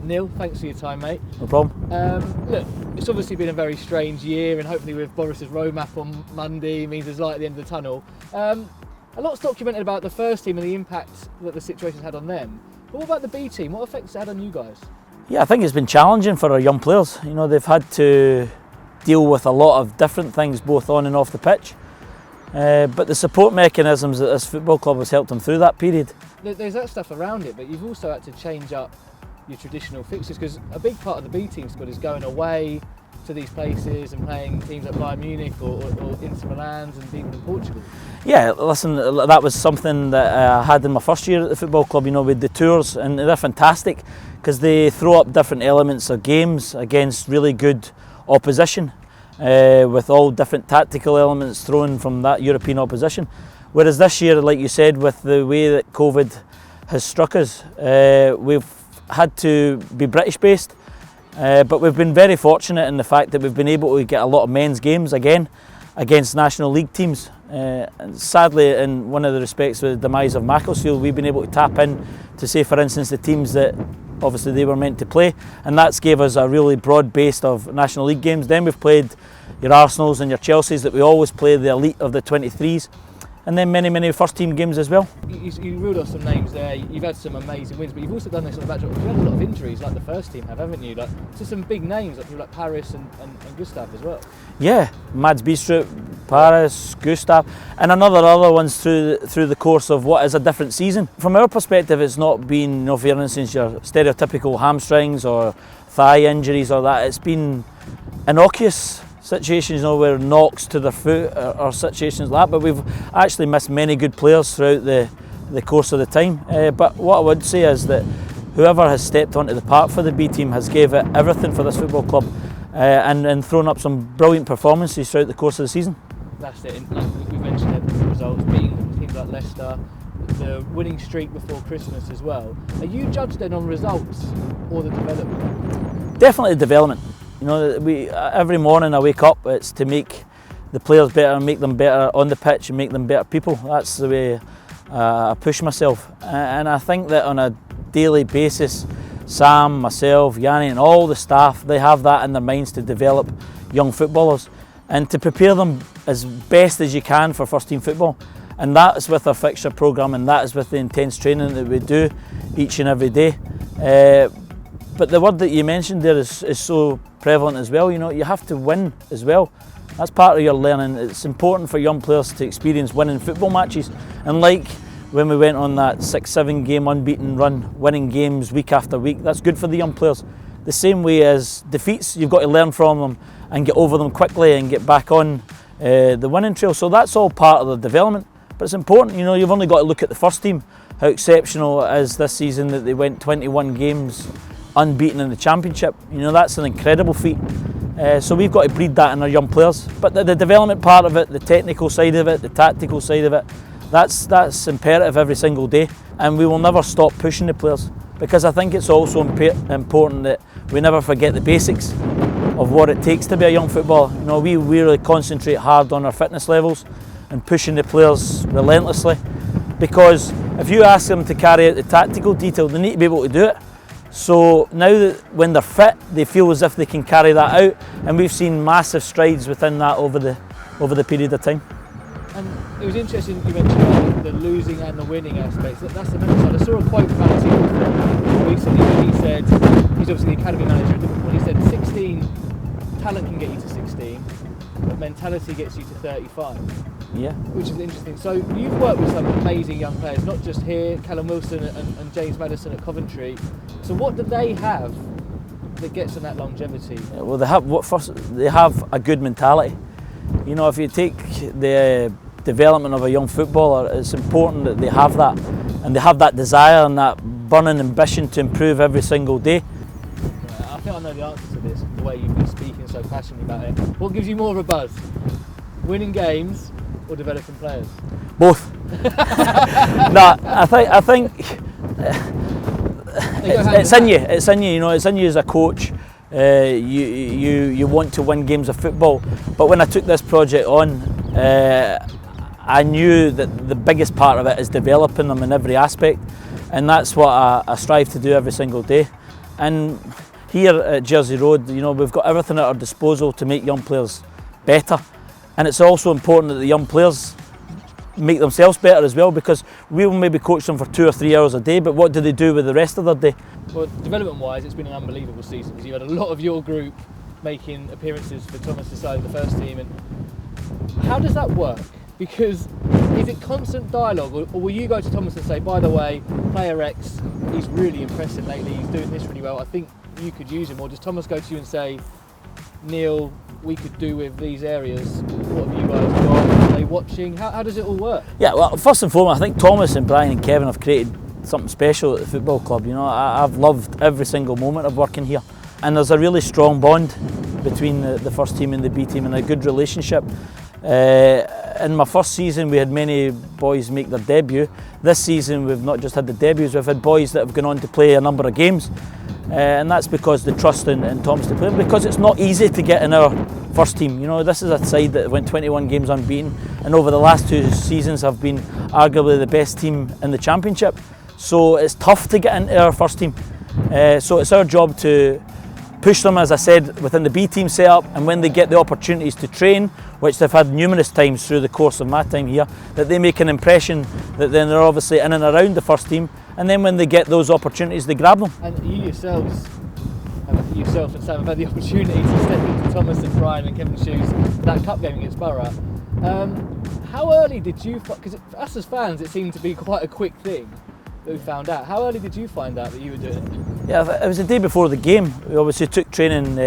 Neil, thanks for your time, mate. No problem. Look, it's obviously been a very strange year, and hopefully with Boris's roadmap on Monday, it means there's light at the end of the tunnel. A lot's documented about the first team and the impact that the situation's had on them. But what about the B team? What effects has it had on you guys? Yeah, I think it's been challenging for our young players. You know, they've had to deal with a lot of different things, both on and off the pitch. But the support mechanisms at this football club has helped them through that period. There's that stuff around it, but you've also had to change up your traditional fixtures, because a big part of the B team squad is going away to these places and playing teams like Bayern Munich or Inter Milan and even in Portugal. Yeah, listen, that was something that I had in my first year at the football club, you know, with the tours, and they're fantastic because they throw up different elements of games against really good opposition, with all different tactical elements thrown from that European opposition. Whereas this year, like you said, with the way that COVID has struck us, we've had to be British based. But we've been very fortunate in the fact that we've been able to get a lot of men's games again against National League teams. And sadly, in one of the respects with the demise of Macclesfield, we've been able to tap in to, say, for instance, the teams that obviously they were meant to play, and that's gave us a really broad base of National League games. Then we've played your Arsenals and your Chelseas that we always play, the elite of the 23s. And then many first team games as well. You ruled off some names there. You've had some amazing wins, but you've also done this on the backdrop. You've had a lot of injuries, like the first team have, haven't you? Like to some big names, like people like Paris and Gustav as well. Yeah, Mads Bistroup, Paris, Gustav, and other ones through the course of what is a different season. From our perspective, it's not been, you know, for instance, your stereotypical hamstrings or thigh injuries or that. It's been innocuous situations, you know, where knocks to their foot or situations like that, but we've actually missed many good players throughout the course of the time. But what I would say is that whoever has stepped onto the park for the B team has gave it everything for this football club, and thrown up some brilliant performances throughout the course of the season. That's it, and like we mentioned the results, beating teams like Leicester, the winning streak before Christmas as well. Are you judged then on results or the development? Definitely development. You know, every morning I wake up, it's to make the players better and make them better on the pitch and make them better people. That's the way I push myself. And I think that on a daily basis, Sam, myself, Yanni and all the staff, they have that in their minds to develop young footballers and to prepare them as best as you can for first team football. And that is with our fixture programme, and that is with the intense training that we do each and every day. But the word that you mentioned there is so prevalent as well. You know, you have to win as well. That's part of your learning. It's important for young players to experience winning football matches. And like when we went on that 6-7 game unbeaten run, winning games week after week, that's good for the young players. The same way as defeats, you've got to learn from them and get over them quickly and get back on the winning trail. So that's all part of the development. But it's important, you know, you've only got to look at the first team, how exceptional it is this season that they went 21 games unbeaten in the championship. You know, that's an incredible feat. So we've got to breed that in our young players. But the development part of it, the technical side of it, the tactical side of it, that's imperative every single day. And we will never stop pushing the players, because I think it's also important that we never forget the basics of what it takes to be a young footballer. You know, we really concentrate hard on our fitness levels and pushing the players relentlessly, because if you ask them to carry out the tactical detail, they need to be able to do it. So now that when they're fit, they feel as if they can carry that out, and we've seen massive strides within that over the period of time. And it was interesting you mentioned the losing and the winning aspects. That's the mental side. I saw a quote from Alex recently when he said, he's obviously the academy manager at Liverpool, he said 16, talent can get you to 16, but mentality gets you to 35. Yeah. Which is interesting. So you've worked with some amazing young players, not just here, Callum Wilson and James Maddison at Coventry. So what do they have that gets them that longevity? Yeah, well, they have a good mentality. You know, if you take the development of a young footballer, it's important that they have that, and they have that desire and that burning ambition to improve every single day. Yeah, I think I know the answer to this, the way you've been speaking so passionately about it. What gives you more of a buzz? Winning games or developing players? Both. No, I think it's in you. It's in you. You know, it's in you as a coach. You want to win games of football. But when I took this project on, I knew that the biggest part of it is developing them in every aspect. and that's what I strive to do every single day. And here at Jersey Road, you know, we've got everything at our disposal to make young players better, and it's also important that the young players make themselves better as well, because we will maybe coach them for 2 or 3 hours a day, but what do they do with the rest of their day? Well, development wise, it's been an unbelievable season, because you had a lot of your group making appearances for Thomas's side of the first team. And how does that work? Because is it constant dialogue, or will you go to Thomas and say, by the way, player X, he's really impressive lately, he's doing this really well, I think you could use him? Or does Thomas go to you and say, Neil, we could do with these areas, what have you guys got? Are they watching? How does it all work? Yeah, well, first and foremost, I think Thomas and Brian and Kevin have created something special at the football club. You know, I've loved every single moment of working here, and there's a really strong bond between the first team and the B team, and a good relationship. In my first season, we had many boys make their debut. This season, we've not just had the debuts, we've had boys that have gone on to play a number of games. And that's because the trust in Thomas to play, because it's not easy to get in our first team. You know, this is a side that went 21 games unbeaten, and over the last 2 seasons have been arguably the best team in the championship. So it's tough to get into our first team. So it's our job to push them, as I said, within the B team setup, and when they get the opportunities to train, which they've had numerous times through the course of my time here, that they make an impression, that then they're obviously in and around the first team, and then when they get those opportunities, they grab them. And you yourself and Sam have had the opportunity to step into Thomas and Brian and Kevin's shoes for that cup game against Borough. How early did you, because for us as fans it seemed to be quite a quick thing that we found out, how early did you find out that you were doing it? Yeah, it was the day before the game. We obviously took training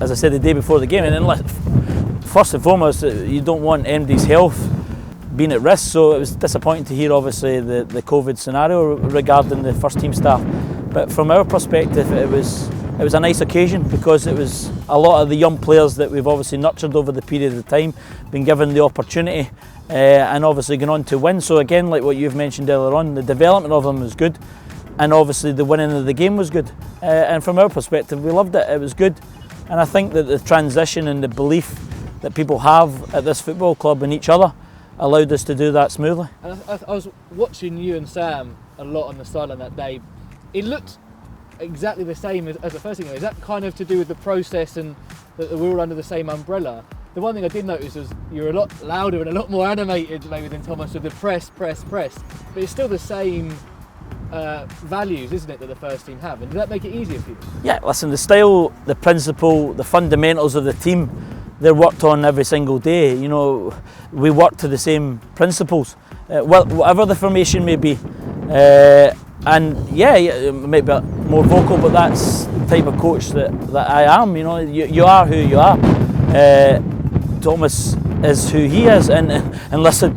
as I said, the day before the game, and then first and foremost, you don't want MD's health being at risk, so it was disappointing to hear obviously the COVID scenario regarding the first team staff. But from our perspective, it was a nice occasion, because it was a lot of the young players that we've obviously nurtured over the period of time, been given the opportunity, and obviously gone on to win. So again, like what you've mentioned earlier on, the development of them was good, and obviously the winning of the game was good. And from our perspective, we loved it. It was good, and I think that the transition and the belief that people have at this football club and each other allowed us to do that smoothly. And I was watching you and Sam a lot on the sideline that day. It looked exactly the same as the first thing. Is that kind of to do with the process and that we're all under the same umbrella? The one thing I did notice was you're a lot louder and a lot more animated maybe than Thomas with the press. But it's still the same values, isn't it, that the first team have? And does that make it easier for you? Yeah, listen, the style, the principle, the fundamentals of the team, they're worked on every single day. You know, we work to the same principles, whatever the formation may be. And yeah, it might be more vocal, but that's the type of coach that I am. You know, you are who you are. Thomas is who he is, and listen,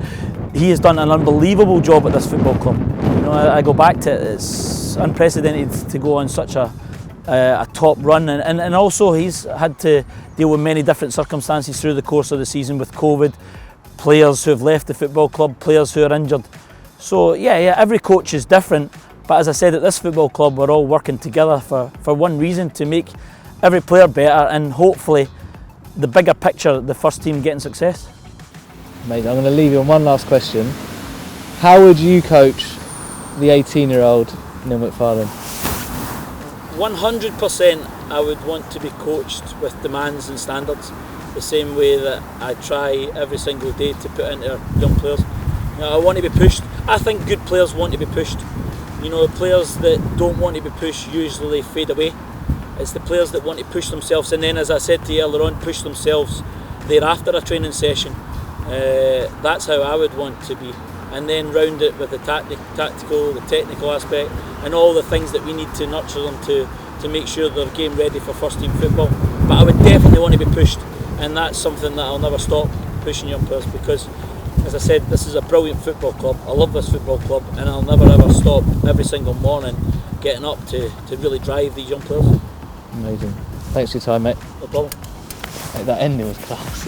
he has done an unbelievable job at this football club. You know, I go back to it, it's unprecedented to go on such a top run, and also he's had to deal with many different circumstances through the course of the season with COVID, players who have left the football club, players who are injured. So yeah, every coach is different, but as I said, at this football club we're all working together for one reason, to make every player better, and hopefully the bigger picture, the first team getting success. Amazing. I'm going to leave you on one last question. How would you coach the 18-year-old Neil MacFarlane? 100% I would want to be coached with demands and standards, the same way that I try every single day to put into our young players. You know, I want to be pushed. I think good players want to be pushed. You know, players that don't want to be pushed usually fade away. It's the players that want to push themselves, and then, as I said to you earlier on, push themselves thereafter a training session. That's how I would want to be, and then round it with the tactical, the technical aspect, and all the things that we need to nurture them to make sure they're game ready for first team football. But I would definitely want to be pushed, and that's something that I'll never stop, pushing young players, because as I said, this is a brilliant football club. I love this football club, and I'll never ever stop every single morning getting up to really drive these young players. Amazing. Thanks for your time, mate. No problem. Mate, that ending was class.